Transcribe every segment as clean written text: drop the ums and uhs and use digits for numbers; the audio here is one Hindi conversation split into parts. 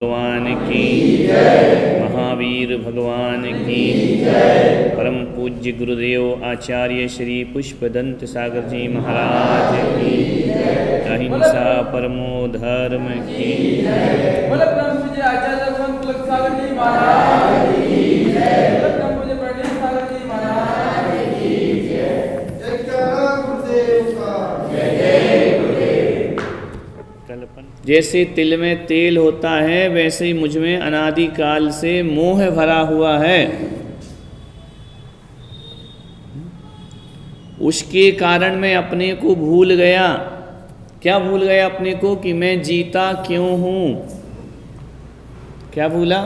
भगवान की, महावीर भगवान की, परम पूज्य गुरुदेव आचार्य श्री पुष्पदंत सागर जी महाराज की, अहिंसा परमो धर्म की। जैसे तिल में तेल होता है वैसे ही मुझ में अनादिकाल से मोह भरा हुआ है। उसके कारण मैं अपने को भूल गया। क्या भूल गया अपने को? कि मैं जीता क्यों हूँ। क्या भूला?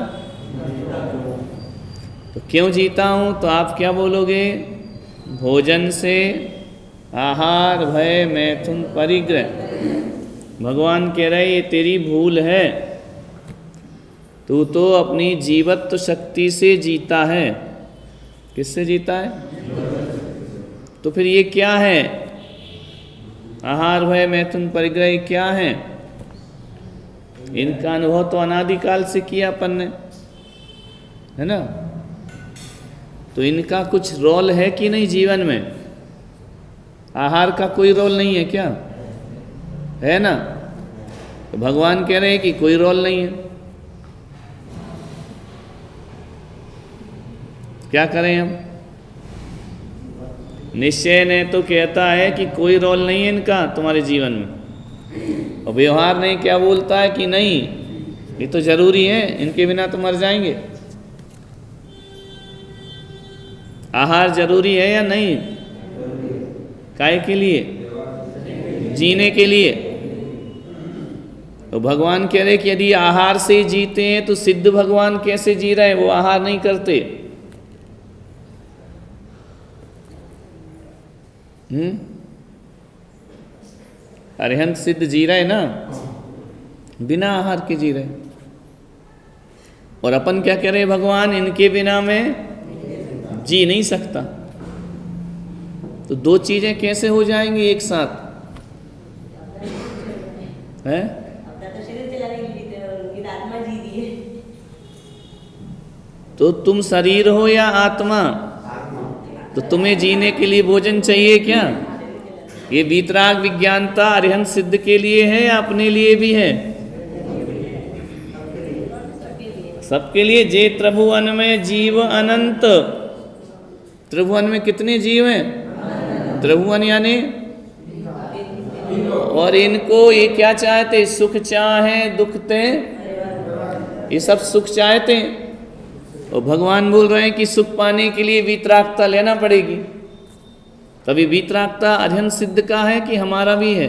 तो क्यों जीता हूँ? तो आप क्या बोलोगे? भोजन से, आहार, भय, मैथुन, परिग्रह। भगवान कह रहे ये तेरी भूल है। तू तो अपनी जीवत्व शक्ति से जीता है। किससे जीता है? तो फिर ये क्या है? आहार, भय, मैथुन, परिग्रह क्या है? इनका अनुभव तो अनादिकाल से किया अपन ने, है ना? तो इनका कुछ रोल है कि नहीं जीवन में? आहार का कोई रोल नहीं है क्या? है ना? तो भगवान कह रहे हैं कि कोई रोल नहीं है। क्या करें हम? निश्चय ने तो कहता है कि कोई रोल नहीं है इनका तुम्हारे जीवन में। और व्यवहार नहीं क्या बोलता है कि नहीं ये तो जरूरी है, इनके बिना तो मर जाएंगे। आहार जरूरी है या नहीं? काहे के लिए? जीने के लिए। तो भगवान कह रहे कि यदि आहार से जीते हैं तो सिद्ध भगवान कैसे जी रहे हैं? वो आहार नहीं करते। अरिहंत सिद्ध जी रहे ना, बिना आहार के जी रहे। और अपन क्या कह रहे हैं? भगवान इनके बिना मैं जी नहीं सकता। तो दो चीजें कैसे हो जाएंगी एक साथ? है? तो तुम शरीर हो या आत्मा? तो तुम्हें जीने के लिए भोजन चाहिए क्या? ये वीतराग विज्ञानता अरिहंत सिद्ध के लिए है या अपने लिए भी है? सबके लिए। जे त्रिभुवन में जीव अनंत। त्रिभुवन में कितने जीव हैं? त्रिभुवन यानी, और इनको ये क्या चाहते? सुख चाहे, दुख ते, ये सब सुख चाहते हैं। और भगवान बोल रहे हैं कि सुख पाने के लिए वीतरागता लेना पड़ेगी। तभी वीतरागता अरिहंत सिद्ध का है कि हमारा भी है?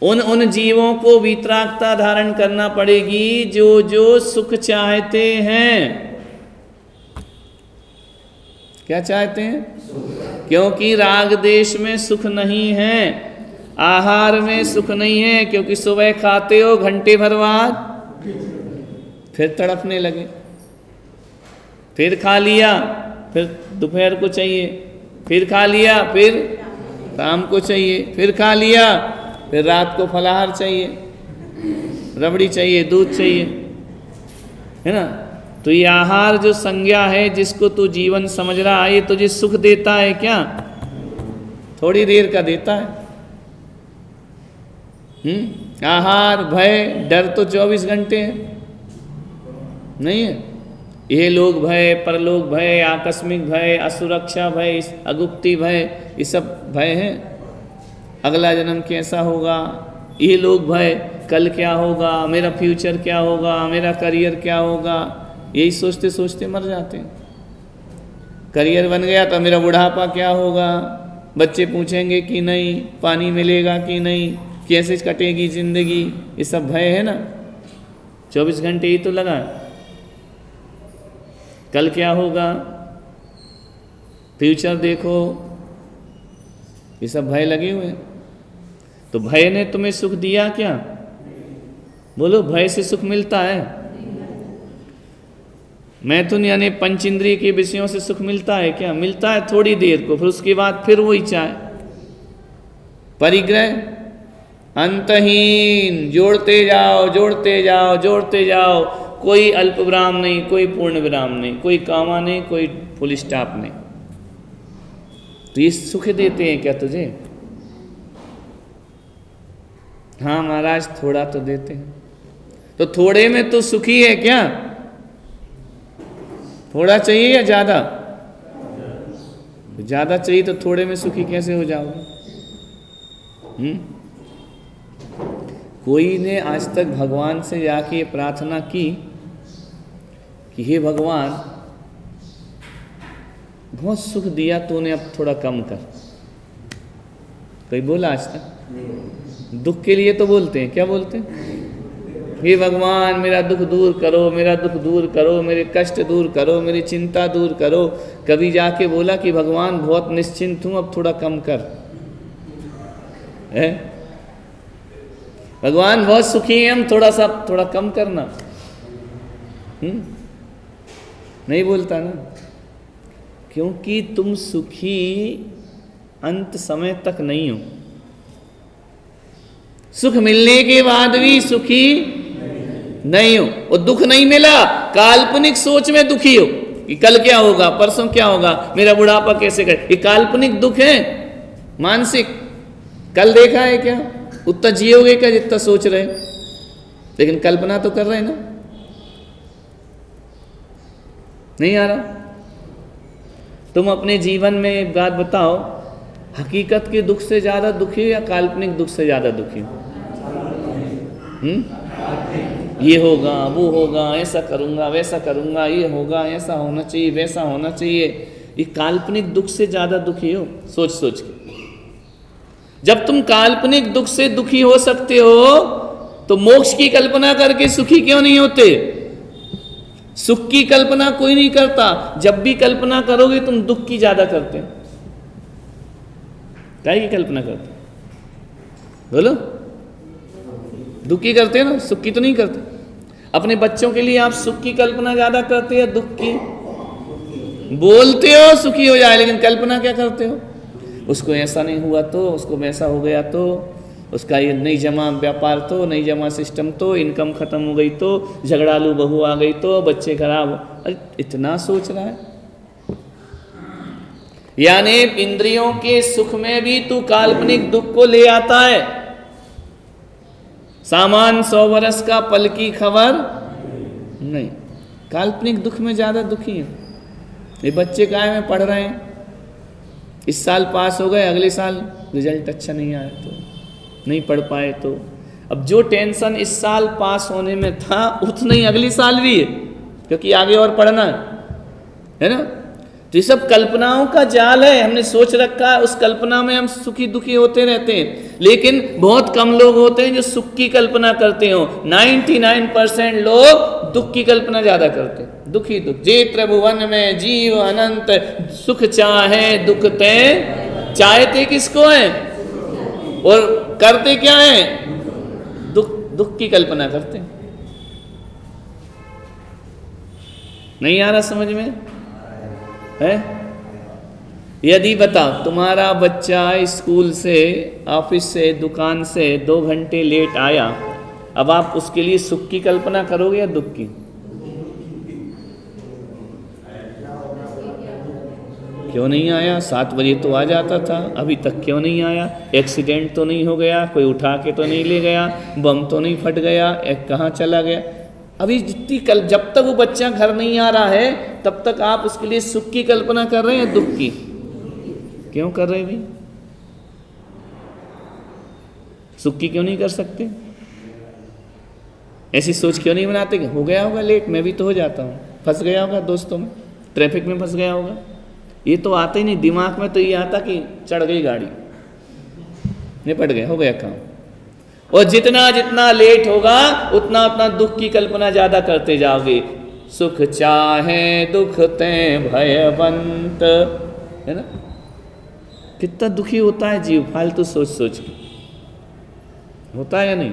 उन जीवों को वीतरागता धारण करना पड़ेगी जो जो सुख चाहते हैं। क्या चाहते हैं? क्योंकि राग देश में सुख नहीं है, आहार में सुख नहीं है। क्योंकि सुबह खाते हो, घंटे भर बाद फिर तड़पने लगे, फिर खा लिया, फिर दोपहर को चाहिए, फिर खा लिया, फिर शाम को चाहिए, फिर खा लिया, फिर रात को फलाहार चाहिए, रबड़ी चाहिए, दूध चाहिए, है ना? तो ये आहार जो संज्ञा है जिसको तू जीवन समझ रहा है, ये तुझे सुख देता है क्या? थोड़ी देर का देता है। आहार, भय, डर तो 24 घंटे है, नहीं है? ये लोग भय, परलोक भय, आकस्मिक भय, असुरक्षा भय, अगुप्ती भय, ये सब भय हैं। अगला जन्म कैसा होगा, ये लोग भय, कल क्या होगा, मेरा फ्यूचर क्या होगा, मेरा करियर क्या होगा, यही सोचते सोचते मर जाते हैं। करियर बन गया तो मेरा बुढ़ापा क्या होगा, बच्चे पूछेंगे कि नहीं, पानी मिलेगा कि नहीं, कैसे कटेगी जिंदगी, ये सब भय है ना। 24 घंटे ही तो लगा। कल क्या होगा, फ्यूचर देखो, ये सब भय लगे हुए हैं। तो भय ने तुम्हें सुख दिया क्या? बोलो, भय से सुख मिलता है? मैथुन यानी पंच इंद्रिय के विषयों से सुख मिलता है क्या? मिलता है थोड़ी देर को, फिर उसके बाद फिर वही चाहे। परिग्रह अंतहीन, जोड़ते जाओ जोड़ते जाओ जोड़ते जाओ, कोई अल्प विराम नहीं, कोई पूर्ण विराम नहीं, कोई कामा नहीं, कोई फुल स्टॉप नहीं। तो ये सुख देते हैं क्या तुझे? हाँ महाराज थोड़ा तो देते हैं। तो थोड़े में तो सुखी है क्या? थोड़ा चाहिए या ज्यादा? ज्यादा चाहिए तो थोड़े में सुखी कैसे हो जाओगे? कोई ने आज तक भगवान से जाके ये प्रार्थना की कि हे भगवान बहुत सुख दिया तूने, अब थोड़ा कम कर? कोई बोला आज तक? दुख के लिए तो बोलते हैं, क्या बोलते हैं? हे भगवान मेरा दुख दूर करो, मेरा दुख दूर करो, मेरे कष्ट दूर करो, मेरी चिंता दूर करो। कभी जाके बोला कि भगवान बहुत निश्चिंत हूं, अब थोड़ा कम कर? है? भगवान बहुत सुखी हैं हम, थोड़ा कम करना। नहीं बोलता ना, क्योंकि तुम सुखी अंत समय तक नहीं हो। सुख मिलने के बाद भी सुखी नहीं हो, और दुख नहीं मिला काल्पनिक सोच में दुखी हो कि कल क्या होगा, परसों क्या होगा, मेरा बुढ़ापा कैसे करे। ये काल्पनिक दुख है, मानसिक। कल देखा है क्या? उतना जियोगे क्या जितना सोच रहे? लेकिन कल्पना तो कर रहे हैं ना। नहीं आ रहा? तुम अपने जीवन में एक बात बताओ, हकीकत के दुख से ज्यादा दुखी हो या काल्पनिक दुख से ज्यादा दुखी हो? ये होगा, वो होगा, ऐसा करूंगा, वैसा करूंगा, ये होगा, ऐसा होना चाहिए, वैसा होना चाहिए। ये काल्पनिक दुख से ज्यादा दुखी हो सोच सोच के। जब तुम काल्पनिक दुख से दुखी हो सकते हो तो मोक्ष की कल्पना करके सुखी क्यों नहीं होते? सुख की कल्पना कोई नहीं करता। जब भी कल्पना करोगे तुम दुख की ज्यादा करते हो। क्या की कल्पना करते? बोलो। दुख की करते हो ना, सुख की तो नहीं करते। अपने बच्चों के लिए आप सुख की कल्पना ज्यादा करते हो, दुख की? बोलते हो सुखी हो जाए, लेकिन कल्पना क्या करते हो? उसको ऐसा नहीं हुआ तो, उसको वैसा हो गया तो, उसका ये नहीं जमा व्यापार तो, नहीं जमा सिस्टम तो, इनकम खत्म हो गई तो, झगड़ालू बहू आ गई तो, बच्चे खराब। अरे इतना सोच रहा है। यानी इंद्रियों के सुख में भी तू काल्पनिक दुख को ले आता है। सामान 100 वर्ष का, पल की खबर नहीं। काल्पनिक दुख में ज्यादा दुखी है। ये बच्चे काय में पढ़ रहे हैं, इस साल पास हो गए, अगले साल रिजल्ट अच्छा नहीं आया तो, नहीं पढ़ पाए तो। अब जो टेंशन इस साल पास होने में था उतना ही अगले साल भी है, क्योंकि आगे और पढ़ना है ना। तो ये सब कल्पनाओं का जाल है, हमने सोच रखा है, उस कल्पना में हम सुखी दुखी होते रहते हैं। लेकिन बहुत कम लोग होते हैं जो सुख की कल्पना करते हो। 99% लोग दुख की कल्पना ज्यादा करते हैं। दुखी दुख जे त्रिभुवन में जीव अनंत, सुख चाहे दुख ते। चाहते किसको है और करते क्या है? दुख की कल्पना करते हैं। नहीं आ रहा समझ में है? यदि बताओ तुम्हारा बच्चा स्कूल से, ऑफिस से, दुकान से 2 घंटे लेट आया, अब आप उसके लिए सुख की कल्पना करोगे या दुख की? क्यों नहीं आया? 7 बजे तो आ जाता था, अभी तक क्यों नहीं आया? एक्सीडेंट तो नहीं हो गया? कोई उठा के तो नहीं ले गया? बम तो नहीं फट गया? कहाँ चला गया? अभी जब तक वो बच्चा घर नहीं आ रहा है तब तक आप उसके लिए सुख की कल्पना कर रहे हैं, दुख की? क्यों कर रहे भी? सुख की क्यों नहीं कर सकते? ऐसी सोच क्यों नहीं बनाते कि हो गया होगा लेट, मैं भी तो हो जाता हूँ, फंस गया होगा दोस्तों में, ट्रैफिक में फंस गया होगा? ये तो आता ही नहीं दिमाग में। तो ये आता कि चढ़ गई गाड़ी, निपट गया, हो गया काम। और जितना जितना लेट होगा उतना उतना दुख की कल्पना ज्यादा करते जाओगे। सुख चाहे दुख ते भयवंत, है ना। कितना दुखी होता है जीव फालतू सोच सोच के, होता है या नहीं?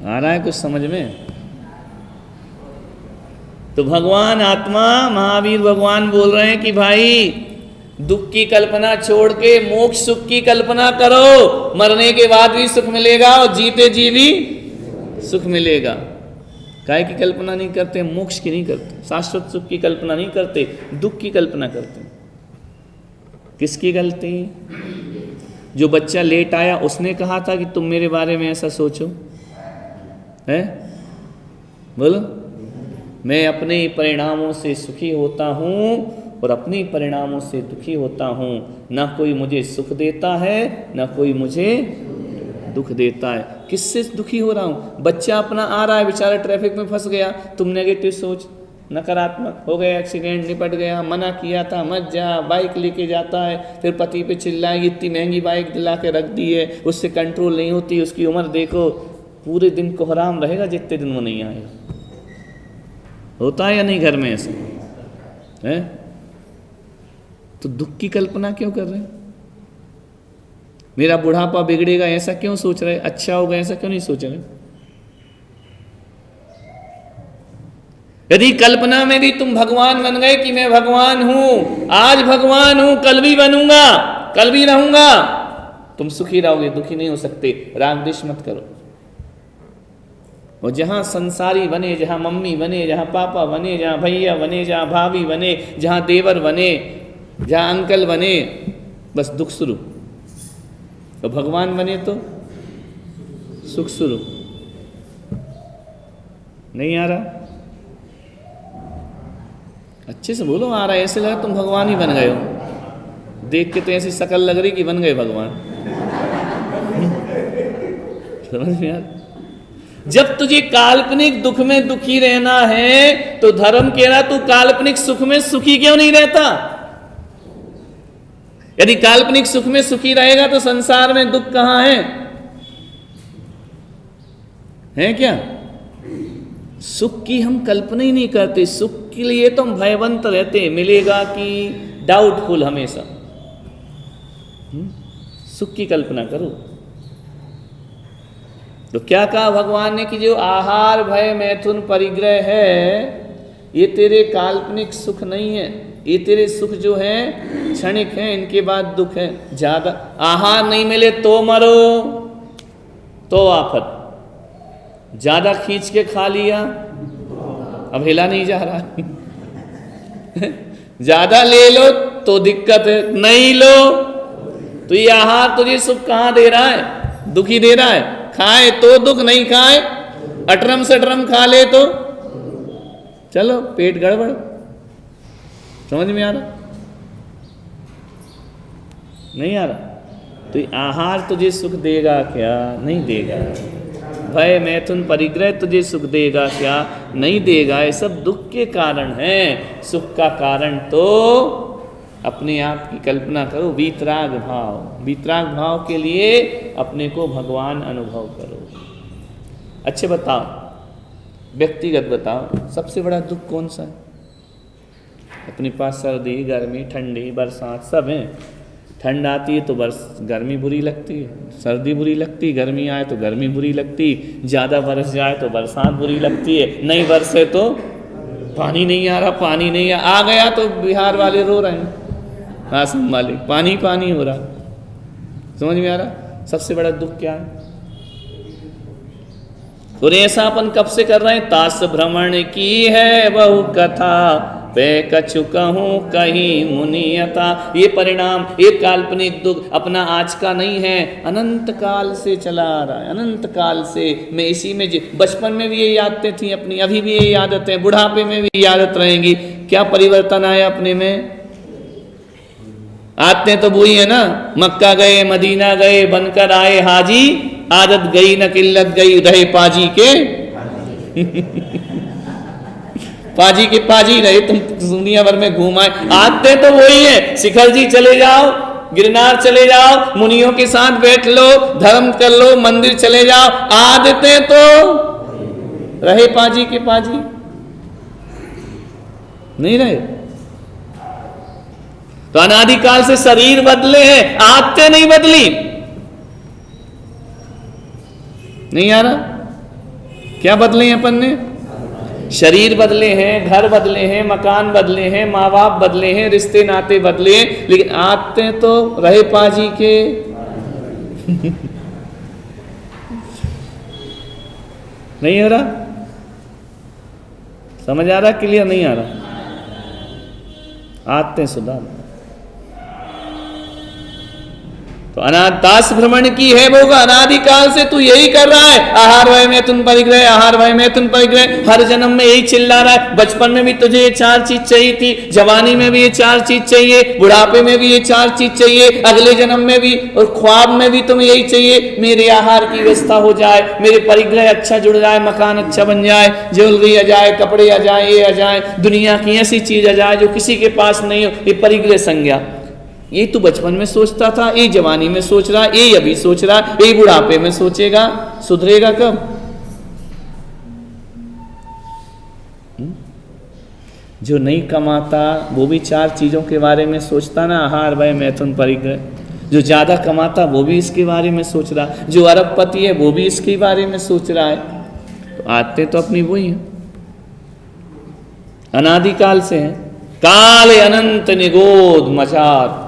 आ रहा है कुछ समझ में? तो भगवान आत्मा महावीर भगवान बोल रहे हैं कि भाई दुख की कल्पना छोड़ के मोक्ष सुख की कल्पना करो, मरने के बाद भी सुख मिलेगा और जीते जी भी सुख मिलेगा। काय की कल्पना नहीं करते? मोक्ष की नहीं करते, शाश्वत सुख की कल्पना नहीं करते, दुख की कल्पना करते। किसकी गलती? जो बच्चा लेट आया उसने कहा था कि तुम मेरे बारे में ऐसा सोचो, है? बोलो। मैं अपने परिणामों से सुखी होता हूँ और अपने परिणामों से दुखी होता हूँ। ना कोई मुझे सुख देता है, ना कोई मुझे दुख देता है। किससे दुखी हो रहा हूँ? बच्चा अपना आ रहा है, बेचारा ट्रैफिक में फंस गया, तुम नेगेटिव सोच, नकारात्मक हो गया, एक्सीडेंट, निपट गया, मना किया था मत जा, बाइक लेके जाता है, फिर पति पे चिल्लाएगी, इतनी महंगी बाइक दिला के रख दी है, उससे कंट्रोल नहीं होती, उसकी उम्र देखो, पूरे दिन कोहराम रहेगा जितने दिन वो नहीं आएगा। होता है या नहीं घर में ऐसा? है? तो दुख की कल्पना क्यों कर रहे हैं? मेरा बुढ़ापा बिगड़ेगा ऐसा क्यों सोच रहे? अच्छा होगा ऐसा क्यों नहीं सोच रहे? यदि कल्पना में भी तुम भगवान बन गए कि मैं भगवान हूं, आज भगवान हूं, कल भी बनूंगा, कल भी रहूंगा, तुम सुखी रहोगे, दुखी नहीं हो सकते। राग द्वेष मत करो। और जहां संसारी बने, जहां मम्मी बने, जहां पापा बने, जहां भैया बने, जहां भाभी बने, जहां देवर बने, जहां अंकल बने, बस दुख शुरू। तो भगवान बने तो सुख शुरू। नहीं आ रहा? अच्छे से बोलो। आ रहा है? ऐसे लगा तुम भगवान ही बन गए हो। देख के तो ऐसी शक्ल लग रही कि बन गए भगवान। समझ में यार? जब तुझे काल्पनिक दुख में दुखी रहना है तो धर्म कह रहा तू काल्पनिक सुख में सुखी क्यों नहीं रहता? यदि काल्पनिक सुख में सुखी रहेगा तो संसार में दुख कहां है क्या? सुख की हम कल्पना ही नहीं करते। सुख के लिए तो हम भयवंत रहते हैं, मिलेगा कि डाउटफुल हमेशा। सुख की कल्पना करो। तो क्या कहा भगवान ने कि जो आहार भय मैथुन परिग्रह है, ये तेरे काल्पनिक सुख नहीं है, ये तेरे सुख जो है क्षणिक है, इनके बाद दुख है। ज्यादा आहार नहीं मिले तो मरो, तो आफत। ज्यादा खींच के खा लिया, अब हिला नहीं जा रहा। ज्यादा ले लो तो दिक्कत है, नहीं लो तो ये आहार तुझे सुख कहां दे रहा है? दुखी दे रहा है। खाए तो दुख, नहीं खाए अटरम सटरम खा ले तो चलो पेट गड़बड़। समझ में आ रहा? नहीं आ रहा? तो आहार तुझे सुख देगा क्या? नहीं देगा। भय मैथुन परिग्रह तुझे सुख देगा क्या? नहीं देगा। ये सब दुख के कारण है। सुख का कारण तो अपने आप की कल्पना करो। वीतराग भाव, वीतराग भाव के लिए अपने को भगवान अनुभव करो। अच्छे बताओ, व्यक्तिगत बताओ, सबसे बड़ा दुख कौन सा है? अपने पास सर्दी, गर्मी, ठंडी, बरसात सब है। ठंड आती है तो गर्मी बुरी लगती है, सर्दी बुरी लगती है, गर्मी आए तो गर्मी बुरी लगती, ज़्यादा बरस जाए तो बरसात बुरी लगती है, नहीं बरसे तो पानी नहीं आ रहा, पानी नहीं आ गया तो बिहार वाले रो रहे हैं, आसम वाले पानी पानी हो रहा। समझ में आ रहा? सबसे बड़ा दुख क्या है? और ऐसा अपन कब से कर रहे हैं? तास भ्रमण की है बहु कथा, पे कछु कहूं कहीं मुनियता। ये परिणाम, ये काल्पनिक दुख अपना आज का नहीं है, अनंत काल से चला आ रहा है। अनंत काल से मैं इसी में बचपन में भी यही आदतें थी अपनी, अभी भी यही आदतें, बुढ़ापे में भी यही आदत रहेंगी। क्या परिवर्तन आया अपने में? आदतें तो वही है ना। मक्का गए, मदीना गए, बनकर आए हाजी, आदत गई न किल्लत गई, रहे पाजी के पाजी के पाजी रहे, तुम दुनिया भर में घूमाए। आदतें तो वही है। शिखर जी चले जाओ, गिरनार चले जाओ, मुनियों के साथ बैठ लो, धर्म कर लो, मंदिर चले जाओ, आदतें तो रहे पाजी के पाजी, नहीं रहे। तो अनादिकाल से शरीर बदले हैं, आदतें नहीं बदली। नहीं आ रहा? क्या बदले अपन ने? शरीर बदले हैं, घर बदले हैं, मकान बदले हैं, माँ बाप बदले हैं, रिश्ते नाते बदले, लेकिन आते तो रहे पाजी के। नहीं हो रहा? समझ आ रहा? क्लियर नहीं आ रहा? आते सुधार। तो दास भ्रमण की है वो अनादिकाल से तू यही कर रहा है। आहार वय मैथुन परिग्रह, आहार वय मैथुन परिग्रह, हर जन्म में यही चिल्ला रहा है। बचपन में भी तुझे ये 4 चीज चाहिए थी, जवानी में भी ये 4 चीज चाहिए, बुढ़ापे में भी ये 4 चीज चाहिए, अगले जन्म में भी, और ख्वाब में भी तुम्हें यही चाहिए, मेरे आहार की व्यवस्था हो जाए, मेरे परिग्रह अच्छा जुड़ जाए, मकान अच्छा बन जाए, ज्वेलरी आ जाए, कपड़े आ जाए, ये आ जाए, दुनिया की ऐसी चीज आ जाए जो किसी के पास नहीं हो। ये परिग्रह संज्ञा, ये तू बचपन में सोचता था, ये जवानी में सोच रहा, ये अभी सोच रहा, ये बुढ़ापे में सोचेगा। सुधरेगा कब? जो नहीं कमाता वो भी 4 चीजों के बारे में सोचता ना, आहार वय मैथुन परिग्रह। जो ज्यादा कमाता वो भी इसके बारे में सोच रहा, जो अरबपति है वो भी इसके बारे में सोच रहा है। तो आते तो अपनी वही है, अनादिकाल से है। काल अनंत निगोद मचार,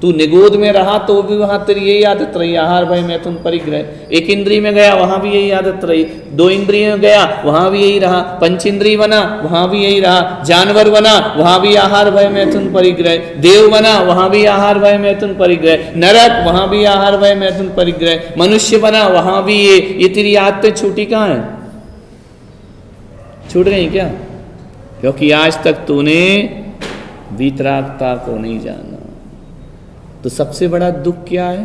तू निगोद में रहा तो भी वहां तेरी यही आदत रही, आहार भय मैथुन परिग्रह। एक इंद्रिय में गया वहां भी यही आदत रही, 2 इंद्रिय में गया वहां भी यही रहा, 5 इंद्रिय बना वहां भी यही रहा, जानवर बना वहां भी आहार भय मैथुन परिग्रह, देव बना वहां भी आहार भय मैथुन परिग्रह, नरक वहां भी आहार भय मैथुन परिग्रह, मनुष्य बना वहां भी ये तेरी आदतें छूटी कहाँ है? छूट गई क्या? क्योंकि आज तक तूने वीतरागता को नहीं जाना। तो सबसे बड़ा दुख क्या है?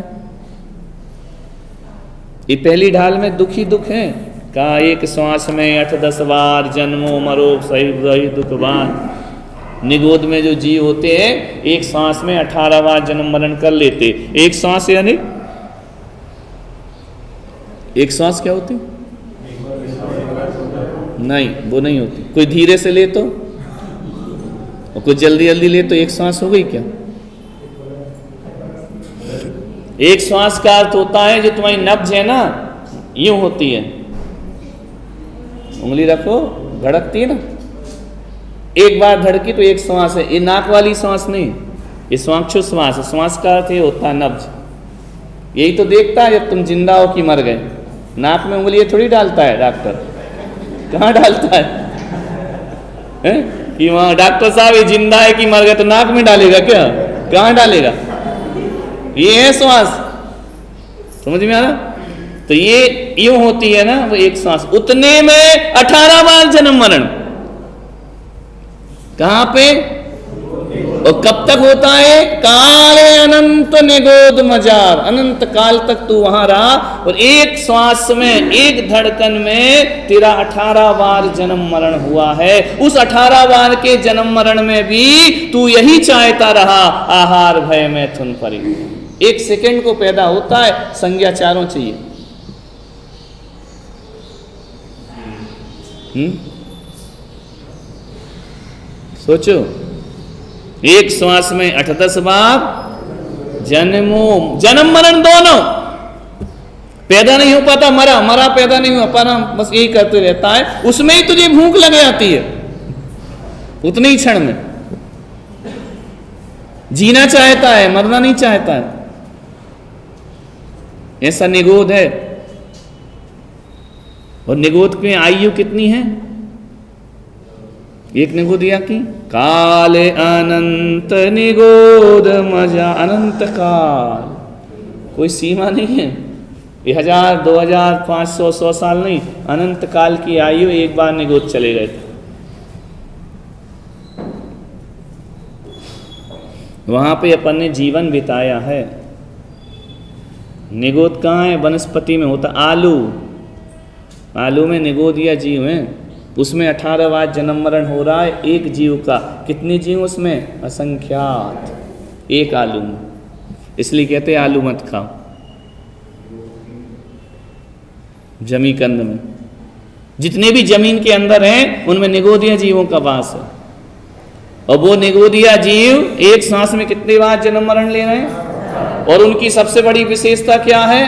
ये पहली ढाल में दुख ही दुख है। का एक श्वास में 8-10 बार जन्मो मरो सही रही दुखवान। निगोद में जो जीव होते हैं एक श्वास में 18 बार जन्म मरण कर लेते। एक श्वास यानी एक श्वास क्या होती? नहीं, वो नहीं होती। कोई धीरे से ले तो और कोई जल्दी जल्दी ले तो एक श्वास हो गई क्या? एक श्वास का अर्थ होता है जो तुम्हारी नब्ज है ना, यूं होती है, उंगली रखो, धड़कती है ना, एक बार धड़की तो एक श्वास है। ये नाक वाली श्वास नहीं, ये स्वांक्षु श्वास है। श्वास का अर्थ ये होता है नब्ज। यही तो देखता है जब तुम जिंदा हो कि मर गए। नाक में उंगली थोड़ी डालता है डॉक्टर, कहाँ डालता है? कि वहां डॉक्टर साहब ये जिंदा है कि मर गए, तो नाक में डालेगा क्या? कहाँ डालेगा? ये है श्वास, समझ में आ रहा? तो ये यूं होती है ना वो एक श्वास, उतने में 18 बार जन्म मरण। कहां पे और कब तक होता है? काल अनंत निगोद मजार, अनंत काल तक तू वहां रहा और एक श्वास में, एक धड़कन में तेरा 18 बार जन्म मरण हुआ है। उस 18 बार के जन्म मरण में भी तू यही चाहता रहा, आहार भय मैथुन परिग्रह। 1 सेकंड को पैदा होता है, संज्ञा चारों चाहिए। सोचो, एक श्वास में 8-10 बार जन्म मरण दोनों। पैदा नहीं हो पाता, मरा पैदा नहीं हो पाता, बस यही करते रहता है। उसमें ही तुझे भूख लग जाती है उतने ही क्षण में। जीना चाहता है, मरना नहीं चाहता है। ऐसा निगोद है। और निगोद की आयु कितनी है? एक निगोदिया की काले अनंत निगोद मजा, अनंत काल, कोई सीमा नहीं है। 1000, 2000, 500, 100 साल नहीं, अनंत काल की आयु। एक बार निगोद चले गए थे। वहां पे अपन ने जीवन बिताया है। निगोद कहाँ है? वनस्पति में होता। आलू में निगोदिया जीव है, उसमें 18 बार जन्म मरण हो रहा है एक जीव का। कितने जीव उसमें? असंख्यात, एक आलू में। इसलिए कहते हैं आलू मत खाओ। जमी कंद में जितने भी जमीन के अंदर हैं उनमें निगोदिया जीवों का वास है। और वो निगोदिया जीव एक सांस में कितनी बार जन्म मरण ले रहे हैं? और उनकी सबसे बड़ी विशेषता क्या है?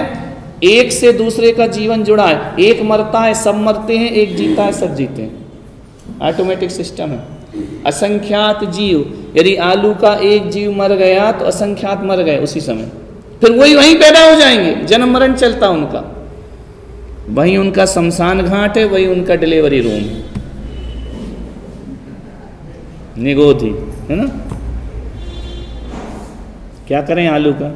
एक से दूसरे का जीवन जुड़ा है। एक मरता है सब मरते हैं, एक जीता है सब जीते हैं। ऑटोमेटिक सिस्टम है। असंख्यात जीव, यदि आलू का एक जीव मर गया तो असंख्यात मर गए उसी समय, फिर वही वहीं पैदा हो जाएंगे, जन्म मरण चलता उनका, वहीं उनका शमशान घाट है, वही उनका डिलीवरी रूम है, निगोदी है ना। क्या करें आलू का?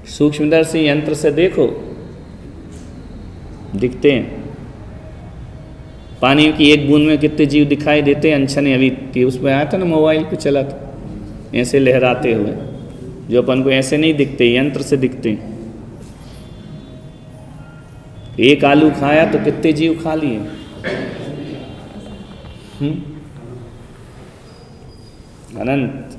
सूक्ष्मदर्शी यंत्र से देखो, दिखते हैं। पानी की एक बूंद में कितने जीव दिखाई देते हैं अनछने। अभी उसमें आया था ना, मोबाइल पे चला था, ऐसे लहराते हुए, जो अपन को ऐसे नहीं दिखते, यंत्र से दिखते हैं। एक आलू खाया तो कितने जीव खा लिए। अनंत।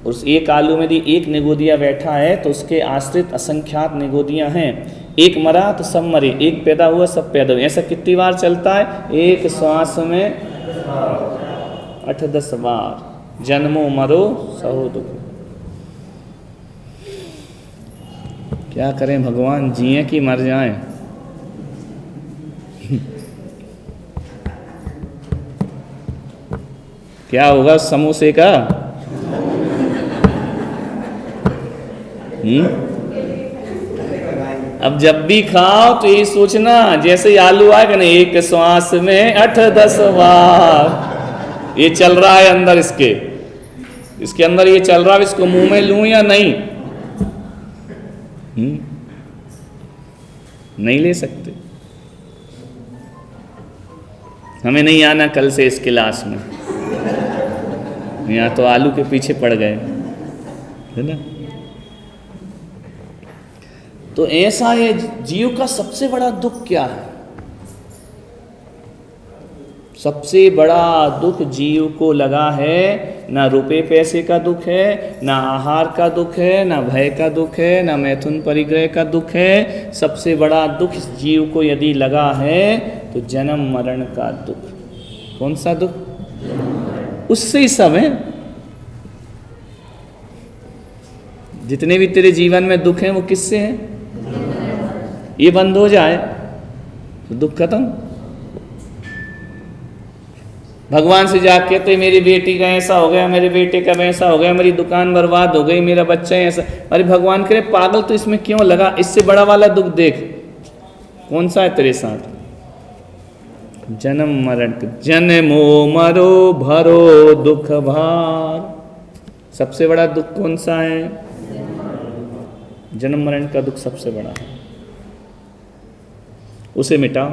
उस एक आलू में यदि एक निगोदिया बैठा है तो उसके आश्रित असंख्यात निगोदियां हैं। एक मरा तो सब मरे, एक पैदा हुआ सब पैदा हुए। ऐसा कितनी बार चलता है? एक श्वास में 8-10 बार। जन्मो मरो सहो दुख। क्या करें भगवान, जिए कि मर जाएं। क्या होगा समोसे का? अब जब भी खाओ तो ये सोचना, जैसे ही आलू आएगा ना, एक श्वास में 8-10 बार ये चल रहा है अंदर, इसके अंदर ये चल रहा है, इसको मुंह में लूं या नहीं? नहीं ले सकते। हमें नहीं आना कल से इस क्लास में, यहाँ तो आलू के पीछे पड़ गए, है ना। तो ऐसा है, जीव का सबसे बड़ा दुख क्या है? सबसे बड़ा दुख जीव को लगा है, ना रुपए पैसे का दुख है, ना आहार का दुख है, ना भय का दुख है, ना मैथुन परिग्रह का दुख है। सबसे बड़ा दुख जीव को यदि लगा है तो जन्म मरण का दुख। कौन सा दुख? उससे ही सब है। जितने भी तेरे जीवन में दुख हैं वो किससे हैं? ये बंद हो जाए तो दुख खत्म। भगवान से जाके कहते मेरी बेटी का ऐसा हो गया, मेरे बेटे का वैसा हो गया, मेरी दुकान बर्बाद हो गई, मेरा बच्चा ऐसा। अरे भगवान करे पागल, तो इसमें क्यों लगा? इससे बड़ा वाला दुख देख कौन सा है तेरे साथ। जन्म मरण, जन्मो मरो भरो दुख भार। सबसे बड़ा दुख कौन सा है? जन्म मरण का दुख सबसे बड़ा है। उसे मिटाओ।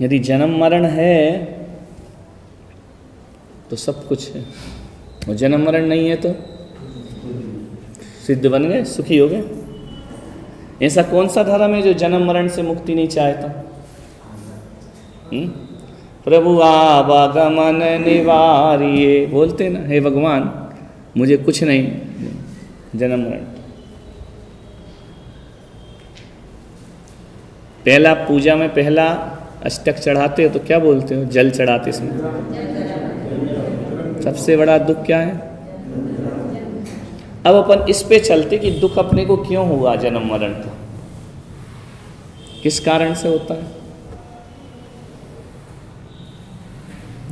यदि जन्म मरण है तो सब कुछ है, और जन्म मरण नहीं है तो सिद्ध बन गए, सुखी हो गए। ऐसा कौन सा धर्म है जो जन्म मरण से मुक्ति नहीं चाहता? प्रभु आवागमन निवारिये, बोलते ना, हे भगवान मुझे कुछ नहीं, जन्म मरण। पहला पूजा में पहला अष्टक चढ़ाते हो तो क्या बोलते हो? जल चढ़ाते। इसमें सबसे बड़ा दुख क्या है? अब अपन इस पे चलते कि दुख अपने को क्यों हुआ जन्म मरण का, किस कारण से होता है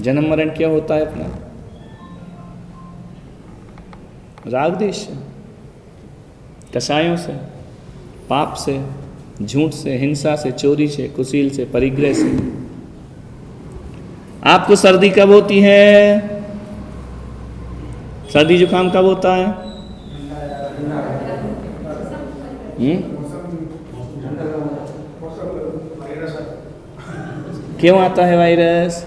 जन्म मरण? क्या होता है अपना? राग द्वेष से, कसायों से, पाप से, झूठ से, हिंसा से, चोरी से, कुशील से, परिग्रह से। आपको सर्दी कब होती है? सर्दी जुकाम कब होता है? क्यों आता है वायरस?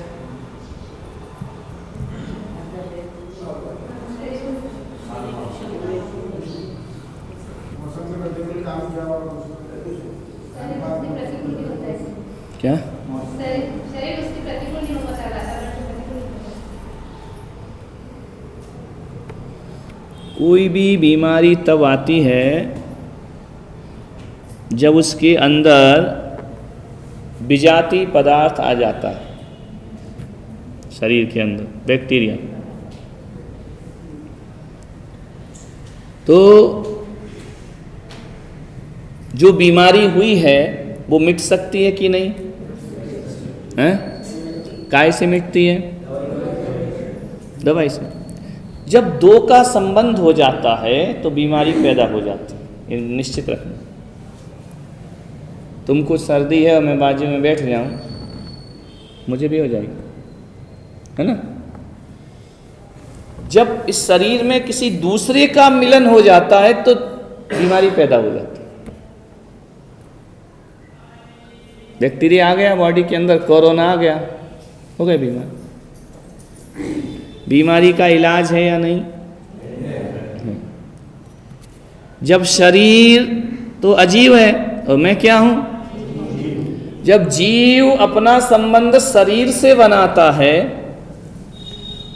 क्या? शरीर उसके प्रतिकूल नहीं हो पाता। कोई भी बीमारी तब आती है जब उसके अंदर विजातीय पदार्थ आ जाता है, शरीर के अंदर बैक्टीरिया। तो जो बीमारी हुई है वो मिट सकती है कि नहीं? हैं? काय से मिटती है? दवाई से। जब दो का संबंध हो जाता है तो बीमारी पैदा हो जाती है, ये निश्चित रखना। तुमको सर्दी है और मैं बाजू में बैठ जाऊं, मुझे भी हो जाएगी, है ना? जब इस शरीर में किसी दूसरे का मिलन हो जाता है तो बीमारी पैदा हो जाती है। बैक्टीरिया आ गया बॉडी के अंदर, कोरोना आ गया, हो गए बीमार। बीमारी का इलाज है या नहीं? जब शरीर तो अजीव है और मैं क्या हूं? जब जीव अपना संबंध शरीर से बनाता है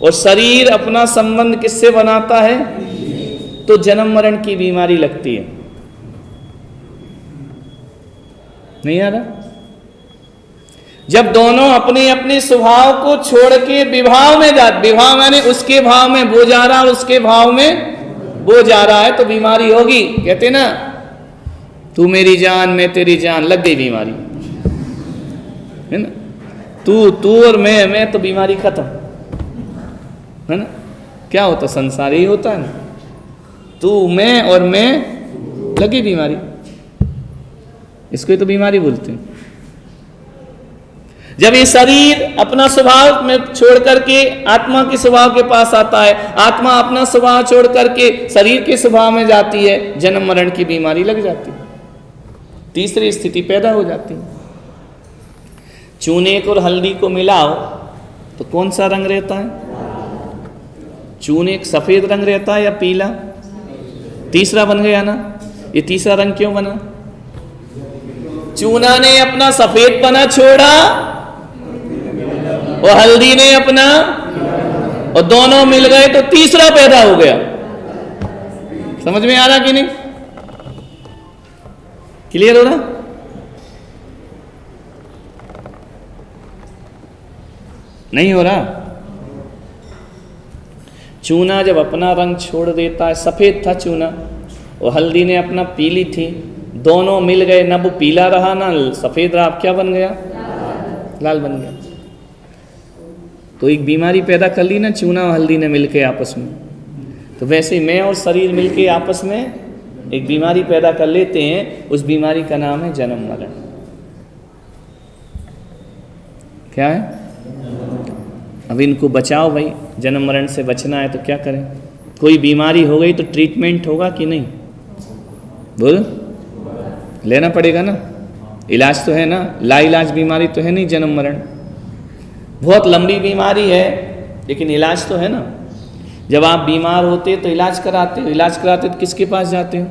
और शरीर अपना संबंध किससे बनाता है, तो जन्म मरण की बीमारी लगती है। नहीं आ रहा? जब दोनों अपने अपने स्वभाव को छोड़ के विभाव में विभाव माने उसके भाव में वो जा रहा और उसके भाव में वो जा रहा है, तो बीमारी होगी। कहते ना, तू मेरी जान मैं तेरी जान, लग गई बीमारी, है ना? तू और मैं तो बीमारी खत्म, है ना? क्या होता? संसार ही होता है ना, तू मैं और मैं, लगी बीमारी। इसको ही तो बीमारी बोलते हैं। जब ये शरीर अपना स्वभाव में छोड़ करके आत्मा के स्वभाव के पास आता है, आत्मा अपना स्वभाव छोड़ करके शरीर के स्वभाव में जाती है, जन्म मरण की बीमारी लग जाती है, तीसरी स्थिति पैदा हो जाती है। चूने और हल्दी को मिलाओ तो कौन सा रंग रहता है? चूने सफेद रंग रहता है या पीला? तीसरा बन गया ना। ये तीसरा रंग क्यों बना? चूना ने अपना सफेदपना छोड़ा और हल्दी ने अपना, और दोनों मिल गए तो तीसरा पैदा हो गया। समझ में आ रहा कि नहीं? क्लियर हो रहा? नहीं हो रहा? चूना जब अपना रंग छोड़ देता है, सफेद था चूना और हल्दी ने अपना पीली थी, दोनों मिल गए, ना वो पीला रहा ना सफेद रहा, अब क्या बन गया? लाल बन गया। तो एक बीमारी पैदा कर ली ना चूना और हल्दी ने मिलके आपस में। तो वैसे मैं और शरीर मिलके आपस में एक बीमारी पैदा कर लेते हैं, उस बीमारी का नाम है जन्म मरण। क्या है? अब इनको बचाओ भाई, जन्म मरण से बचना है तो क्या करें? कोई बीमारी हो गई तो ट्रीटमेंट होगा कि नहीं? बोल, लेना पड़ेगा ना, इलाज तो है ना। लाइलाज बीमारी तो है नहीं जन्म मरण। बहुत लंबी बीमारी है लेकिन इलाज तो है ना। जब आप बीमार होते तो इलाज कराते हो, इलाज कराते तो किसके पास जाते हो?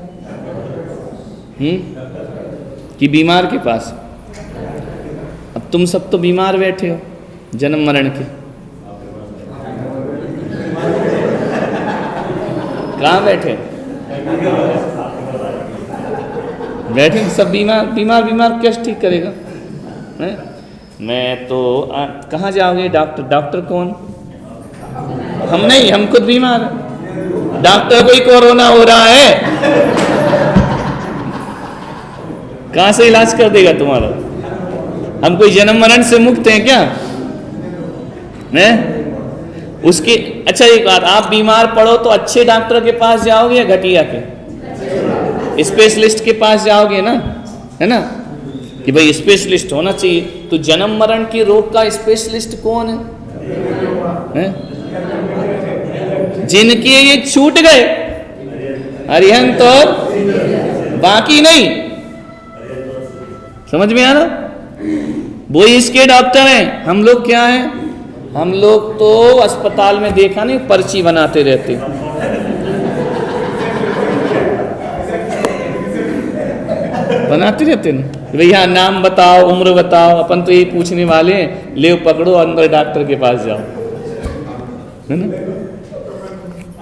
कि बीमार के पास? अब तुम सब तो बीमार बैठे हो जन्म मरण के, कहाँ बैठे? बैठे सब बीमार बीमार बीमार, कैसे ठीक करेगा? है? मैं तो कहाँ जाओगे? डॉक्टर कौन? हम नहीं, हम खुद बीमार हैं। डॉक्टर को ही कोरोना हो रहा है, कहाँ से इलाज कर देगा तुम्हारा? हम कोई जन्म मरण से मुक्त हैं क्या? हैं? उसके अच्छा एक बात, आप बीमार पड़ो तो अच्छे डॉक्टर के पास जाओगे या घटिया के? स्पेशलिस्ट के पास जाओगे ना, है ना, कि भाई स्पेशलिस्ट होना चाहिए। तो जन्म मरण के रोग का स्पेशलिस्ट कौन है? जिनके ये छूट गए अरिहंत और बाकी नहीं। समझ में आ रहा? वो इसके डॉक्टर हैं, हम लोग क्या हैं? हम लोग तो अस्पताल में देखा नहीं, पर्ची बनाते रहते। बनाते रहते ना, भैया नाम बताओ, उम्र बताओ, अपन तो यही पूछने वाले हैं, ले पकड़ो अंदर डॉक्टर के पास जाओ, है ना।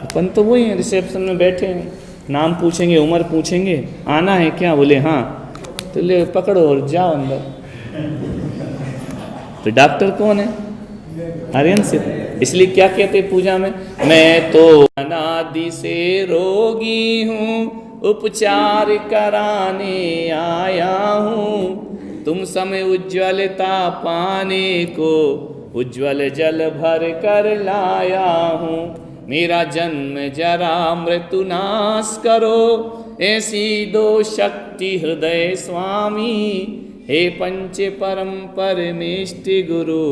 अपन तो वही है, रिसेप्शन में बैठे हैं, नाम पूछेंगे, उम्र पूछेंगे, आना है क्या? बोले हाँ, तो ले पकड़ो और जाओ अंदर। तो डॉक्टर कौन है? आर्यन से इसलिए क्या कहते पूजा में, मैं तो अनादि से रोगी हूँ, उपचार कराने आया हूँ, तुम समय उज्ज्वलता पाने को उज्ज्वल जल भर कर लाया हूँ। मेरा जन्म जरा मृत्यु नाश करो, ऐसी दो शक्ति हृदय स्वामी, हे पंच परम परमेष्टि गुरु,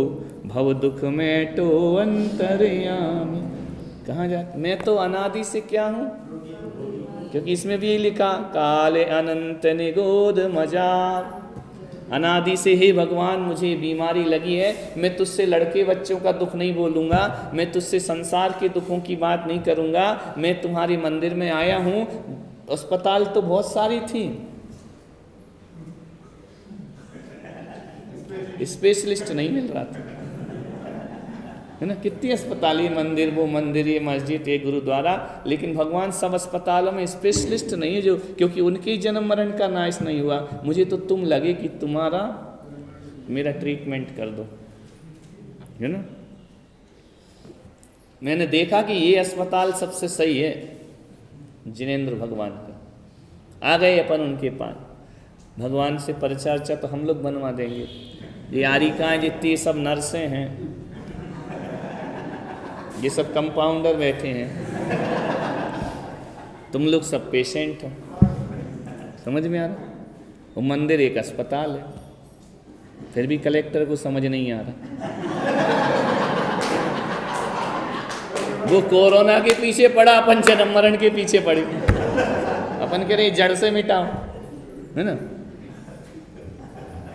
भव दुख में तो अंतर्यामी। कहाँ जाते, मैं तो अनादि से क्या हूँ, क्योंकि इसमें भी लिखा काले अनंत निगोद मजार, अनादि से हे भगवान मुझे बीमारी लगी है, मैं तुझसे लड़के बच्चों का दुख नहीं बोलूँगा, मैं तुझसे संसार के दुखों की बात नहीं करूँगा, मैं तुम्हारे मंदिर में आया हूँ। अस्पताल तो बहुत सारी थी, स्पेशलिस्ट नहीं मिल रहा था, है ना। कितनी अस्पताल, ये मंदिर वो मंदिर, ये मस्जिद, ये गुरुद्वारा, लेकिन भगवान सब अस्पतालों में स्पेशलिस्ट नहीं है जो, क्योंकि उनके जन्म मरण का नाश नहीं हुआ। मुझे तो तुम लगे कि तुम्हारा मेरा ट्रीटमेंट कर दो, है ना। मैंने देखा कि ये अस्पताल सबसे सही है, जिनेंद्र भगवान का। आ गए अपन उनके पास, भगवान से परिचर्चा तो हम लोग बनवा देंगे। ये आरिकाएँ जितनी सब नर्सें हैं, ये सब कंपाउंडर बैठे हैं, तुम लोग सब पेशेंट हो। समझ में आ रहा, वो मंदिर एक अस्पताल है, फिर भी कलेक्टर को समझ नहीं आ रहा। वो कोरोना के पीछे पड़ा, अपन जन्म मरण के पीछे पड़े। अपन कह रहे जड़ से मिटाओ, है ना।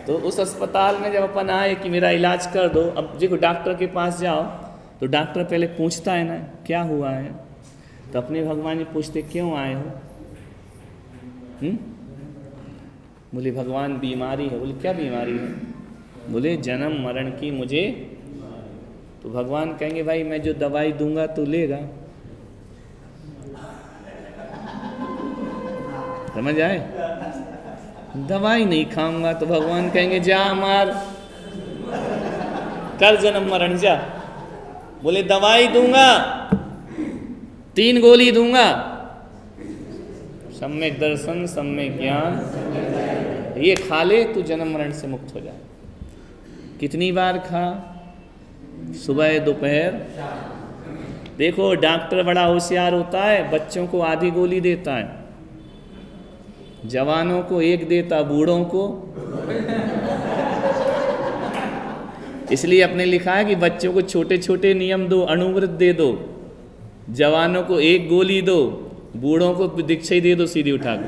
तो उस अस्पताल में जब अपन आए कि मेरा इलाज कर दो, अब देखो डॉक्टर के पास जाओ तो डॉक्टर पहले पूछता है ना क्या हुआ है, तो अपने भगवान जी पूछते क्यों आए हो। बोले भगवान बीमारी है। बोले क्या बीमारी है। बोले जन्म मरण की मुझे। तो भगवान कहेंगे भाई मैं जो दवाई दूंगा तो लेगा। समझ आए, दवाई नहीं खाऊंगा तो भगवान कहेंगे जा मार, कर जन्म मरण जा। बोले दवाई दूंगा, 3 गोली दूंगा, सम्यक दर्शन सम्यक ज्ञान, ये खा ले तू जन्म मरण से मुक्त हो जाए। कितनी बार खा, सुबह दोपहर। देखो डॉक्टर बड़ा होशियार होता है, बच्चों को आधी गोली देता है, जवानों को 1 देता, बूढ़ों को। इसलिए अपने लिखा है कि बच्चों को छोटे छोटे नियम दो, अणुव्रत दे दो, जवानों को 1 गोली दो, बूढ़ों को दीक्षा ही दे दो सीधी उठा के।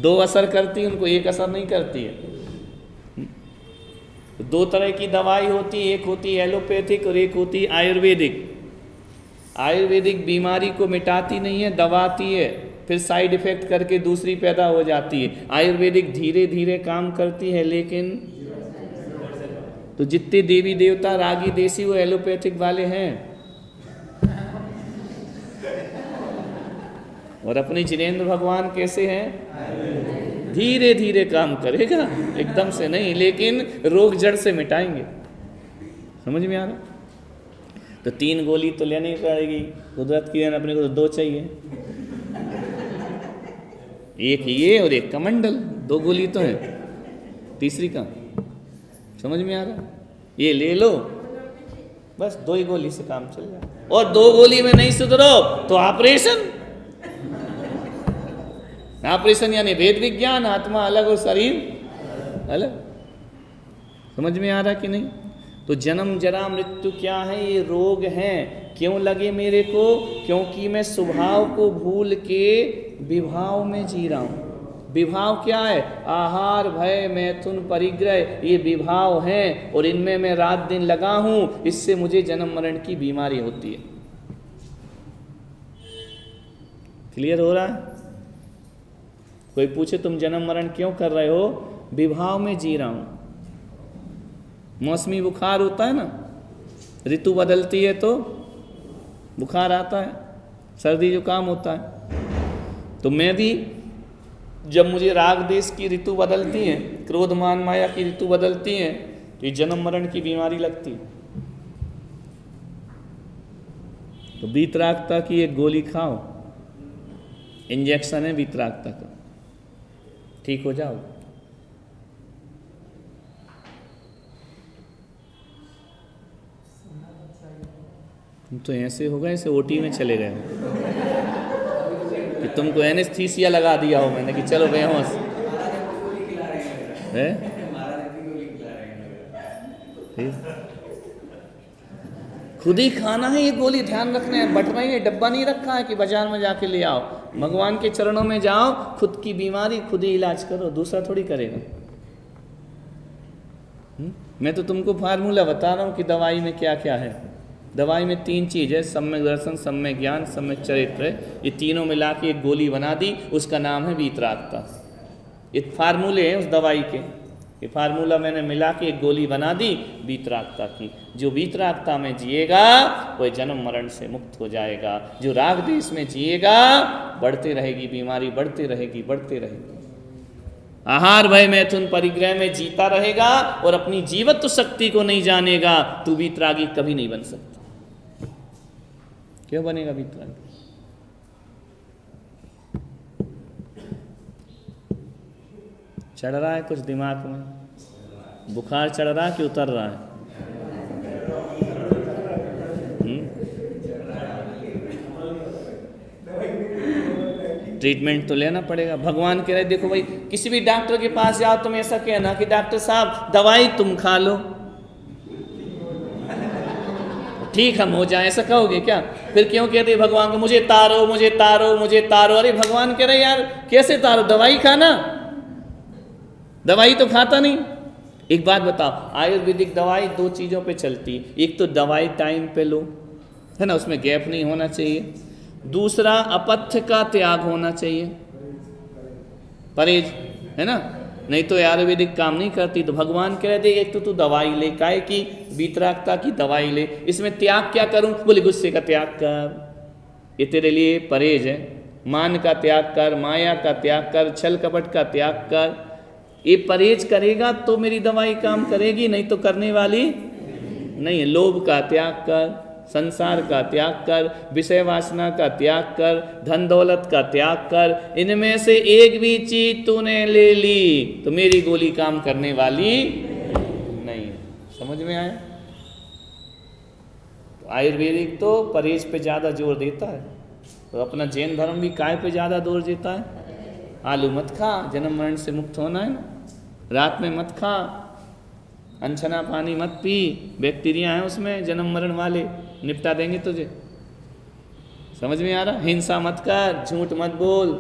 2 असर करती है, उनको 1 असर नहीं करती है। 2 तरह की दवाई होती है, एक होती है एलोपैथिक और एक होती है आयुर्वेदिक। आयुर्वेदिक बीमारी को मिटाती नहीं है, दबाती है, फिर साइड इफेक्ट करके दूसरी पैदा हो जाती है। आयुर्वेदिक धीरे धीरे काम करती है, लेकिन तो जितने देवी देवता रागी देसी वो एलोपैथिक वाले हैं, और अपने जिनेंद्र भगवान कैसे हैं, धीरे धीरे काम करेगा, एकदम से नहीं, लेकिन रोग जड़ से मिटाएंगे। समझ में आ रहा। तो 3 गोली तो लेनी पड़ेगी, कुदरत की अपने को तो 2 चाहिए, एक ये और एक कमंडल, 2 गोली तो है, तीसरी का। समझ में आ रहा। ये ले लो, बस 2 ही गोली से काम चल जाए। और 2 गोली में नहीं सुधरो तो ऑपरेशन। ऑपरेशन यानी भेद विज्ञान, आत्मा अलग और शरीर अलग। समझ में आ रहा कि नहीं। तो जन्म जरा मृत्यु क्या है, ये रोग हैं। क्यों लगे मेरे को, क्योंकि मैं स्वभाव को भूल के विभाव में जी रहा हूँ। विभाव क्या है, आहार भय मैथुन परिग्रह, ये विभाव हैं, और इनमें मैं रात दिन लगा हूँ, इससे मुझे जन्म मरण की बीमारी होती है। क्लियर हो रहा है। कोई पूछे तुम जन्म मरण क्यों कर रहे हो, विभाव में जी रहा हूँ। मौसमी बुखार होता है ना, ऋतु बदलती है तो बुखार आता है, सर्दी जुकाम होता है। तो मैं भी जब मुझे राग देश की ऋतु बदलती हैं, क्रोध मान माया की ऋतु बदलती हैं, तो ये जन्म मरण की बीमारी लगती है। तो वीतरागता की एक गोली खाओ, इंजेक्शन है वीतरागता का, ठीक हो जाओ। तुम तो ऐसे हो गए, ऐसे ओटी में चले गए कि तुमको एनेस्थीसिया लगा दिया हो मैंने कि चलो बेहोश है। खुद ही खाना है ये गोली, ध्यान रखना है। बटना ही डब्बा नहीं रखा है कि बाजार में जाके ले आओ। भगवान के चरणों में जाओ, खुद की बीमारी खुद ही इलाज करो, दूसरा थोड़ी करेगा। मैं तो तुमको फार्मूला बता रहा हूँ कि दवाई में क्या क्या है। दवाई में 3 चीज़ है, सम्यक दर्शन, सम्यक ज्ञान, सम्यक चरित्र। ये तीनों मिला के एक गोली बना दी, उसका नाम है वीतरागता। ये फार्मूले हैं उस दवाई के, ये फार्मूला मैंने मिला के एक गोली बना दी वीतरागता की। जो वीतरागता में जिएगा वह जन्म मरण से मुक्त हो जाएगा। जो राग देश में जिएगा बढ़ते रहेगी बीमारी, बढ़ते रहेगी बढ़ते रहेगी। आहार भय मैथुन परिग्रह में जीता रहेगा और अपनी जीवत्व शक्ति को नहीं जानेगा, तू वीतरागी कभी नहीं बन सकता। क्यों बनेगा वीतरागी? चढ़ रहा है कुछ दिमाग में, बुखार चढ़ रहा है कि उतर रहा है? ट्रीटमेंट तो लेना पड़ेगा। भगवान कह रहे देखो भाई, किसी भी डॉक्टर के पास जाओ तुम ऐसा कहना कि डॉक्टर साहब दवाई तुम खा लो, ठीक हम हो जाए, ऐसा कहोगे क्या? फिर क्यों कहते भगवान को मुझे तारो मुझे तारो मुझे तारो? अरे भगवान कह रहे यार कैसे तारो, दवाई खाना, दवाई तो खाता नहीं। एक बात बताओ, आयुर्वेदिक दवाई 2 चीज़ों पे चलती, एक तो दवाई टाइम पे लो, है ना, उसमें गैप नहीं होना चाहिए। दूसरा अपथ्य का त्याग होना चाहिए, परहेज, है ना, नहीं तो आयुर्वेदिक काम नहीं करती। तो भगवान कह रहे एक तो तू दवाई ले, काय की? वीतरागता की दवाई ले। इसमें त्याग क्या करूं? बोले गुस्से का त्याग कर, ये तेरे लिए परहेज है। मान का त्याग कर, माया का त्याग कर, छल कपट का त्याग कर। ये परहेज करेगा तो मेरी दवाई काम करेगी, नहीं तो करने वाली नहीं है। लोभ का त्याग कर, संसार का त्याग कर, विषय वासना का त्याग कर, धन दौलत का त्याग कर। इनमें से एक भी चीज तूने ले ली तो मेरी गोली काम करने वाली नहीं। समझ में आया? तो आयुर्वेदिक तो परहेज पे ज़्यादा जोर देता है, तो अपना जैन धर्म भी काय पे ज़्यादा जोर देता है? आलू मत खा, जन्म मरण से मुक्त होना है ना। रात में मत खा, अनछना पानी मत पी, बैक्टीरिया हैं उसमें जन्म मरण वाले, निपटा देंगे तुझे। समझ में आ रहा? हिंसा मत कर, झूठ मत बोल,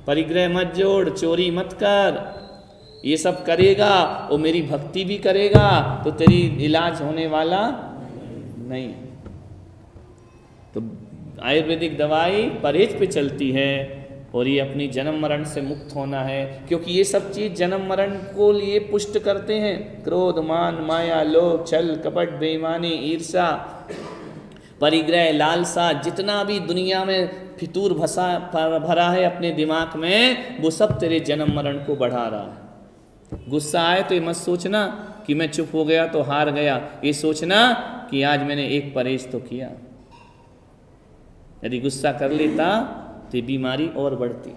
परिग्रह मत जोड़, चोरी मत कर। ये सब करेगा और मेरी भक्ति भी करेगा तो तेरी इलाज होने वाला नहीं। तो आयुर्वेदिक दवाई परहेज पे चलती है और ये अपनी जन्म मरण से मुक्त होना है, क्योंकि ये सब चीज़ जन्म मरण को लिए पुष्ट करते हैं। क्रोध, मान, माया, लोभ, छल कपट, बेईमानी, ईर्ष्या, परिग्रह, लालसा, जितना भी दुनिया में फितूर भरा है अपने दिमाग में, वो सब तेरे जन्म मरण को बढ़ा रहा है। गुस्सा आए तो ये मत सोचना कि मैं चुप हो गया तो हार गया, ये सोचना कि आज मैंने एक परहेज तो किया। यदि गुस्सा कर लेता तो बीमारी और बढ़ती।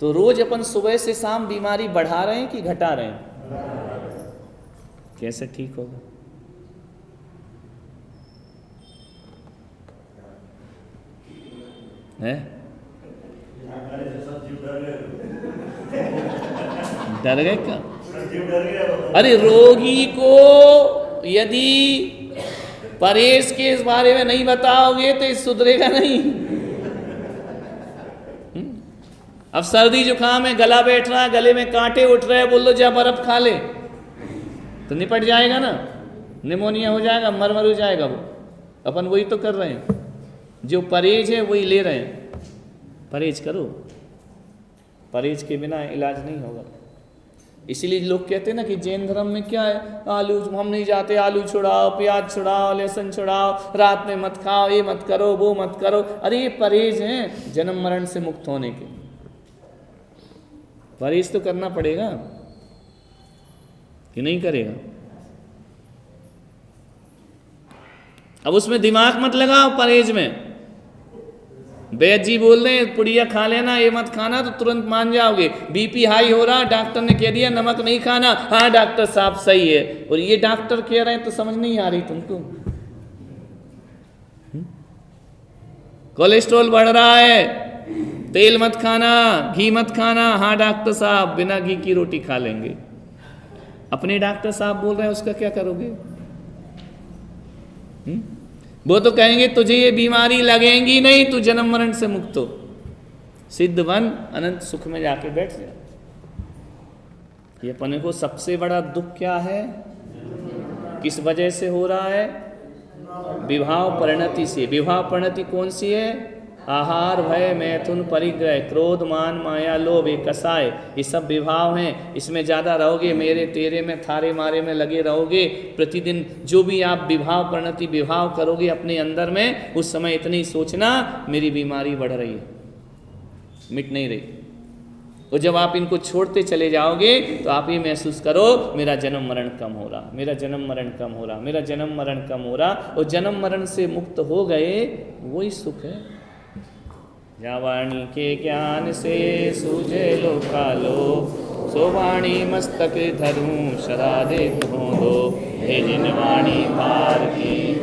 तो रोज अपन सुबह से शाम बीमारी बढ़ा रहे हैं कि घटा रहे हैं? कैसे ठीक होगा? है? डर गए क्या? अरे रोगी को यदि परहेज के इस बारे में नहीं बताओगे तो इस सुधरेगा नहीं। अब सर्दी जुकाम है, गला बैठ रहा है, गले में कांटे उठ रहे हैं, बोल लो जा बर्फ खा ले तो निपट जाएगा ना। निमोनिया हो जाएगा, मर हो जाएगा वो। अपन वही तो कर रहे हैं, जो परहेज है वही ले रहे हैं। परहेज करो, परहेज के बिना इलाज नहीं होगा। इसीलिए लोग कहते हैं ना कि जैन धर्म में क्या है, आलू हम नहीं जाते, आलू छुड़ाओ, प्याज छुड़ाओ, लहसुन छुड़ाओ, रात में मत खाओ, ये मत करो, वो मत करो। अरे ये परहेज हैं जन्म मरण से मुक्त होने के। परहेज तो करना पड़ेगा। कि नहीं करेगा? अब उसमें दिमाग मत लगाओ परहेज में। वैद्य जी बोल रहे हैं पुड़िया खा लेना, ये मत खाना, तो तुरंत मान जाओगे। बीपी हाई हो रहा, डॉक्टर ने कह दिया नमक नहीं खाना, हाँ डॉक्टर साहब सही है, और ये डॉक्टर कह रहे हैं तो समझ नहीं आ रही तुमको। कोलेस्ट्रॉल बढ़ रहा है, तेल मत खाना, घी मत खाना, हाँ डॉक्टर साहब बिना घी की रोटी खा लेंगे। अपने डॉक्टर साहब बोल रहे हैं, उसका क्या करोगे? वो तो कहेंगे तुझे ये बीमारी लगेगी नहीं, तू जन्म मरण से मुक्त हो, सिद्ध बन, अनंत सुख में जाके बैठ जा। ये अपने को सबसे बड़ा दुख क्या है? किस वजह से हो रहा है? विभाव परिणति से। विभाव परिणति कौन सी है? आहार, भय, मैथुन, परिग्रह, क्रोध, मान, माया, लोभ, ये कसाय, ये सब विभाव हैं। इसमें ज़्यादा रहोगे, मेरे तेरे में, थारे मारे में लगे रहोगे, प्रतिदिन जो भी आप विभाव परिणति विभाव करोगे अपने अंदर में, उस समय इतनी ही सोचना मेरी बीमारी बढ़ रही है, मिट नहीं रही। और जब आप इनको छोड़ते चले जाओगे तो आप ये महसूस करो मेरा जन्म मरण कम हो रहा, मेरा जन्म मरण कम हो रहा, मेरा जन्म मरण कम हो रहा। और जन्म मरण से मुक्त हो गए, वही सुख है। या वाणी के ज्ञान से सूझे लोकालो, सो वाणी मस्तक धरूं सदा देखो दो, हे जिन वाणी भार की